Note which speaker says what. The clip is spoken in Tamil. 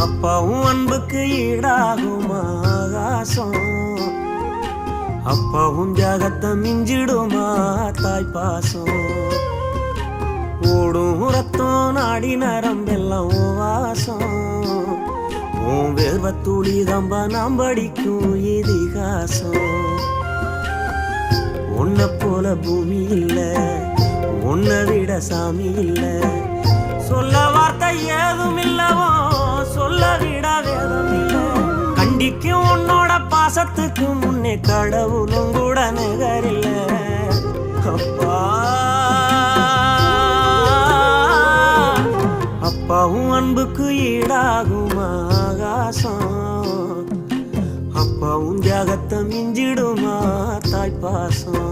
Speaker 1: அப்பாவும் அன்புக்கு ஈடாகுமா ஆகாசம், அப்பாவும் தியாகத்தை மிஞ்சிடுமா தாய் பாசம். ஓடும் ரத்தம் நாடி நரம்பெல்லாம் ஓ வாசம், உன் வேர்வத்தூளி தம்ப நாம் படிக்கும் இதிகாசம். உன்னை போல பூமி இல்ல, உன்னை விட சாமி இல்ல, சொல்ல வார்த்தை ஏதும் இல்லவோ சொல்ல விட வேதம் இல்ல. கண்டிக்கும் உன்னோட பாசத்துக்கு முன்னே கடவுளும் கூட நிகரில்ல. அப்பா அப்பாவும் அன்புக்கு ஈடாகுமா ஆகாசம், அப்பாவும் தியாகத்தை மிஞ்சிடுமா தாய் பாசம்.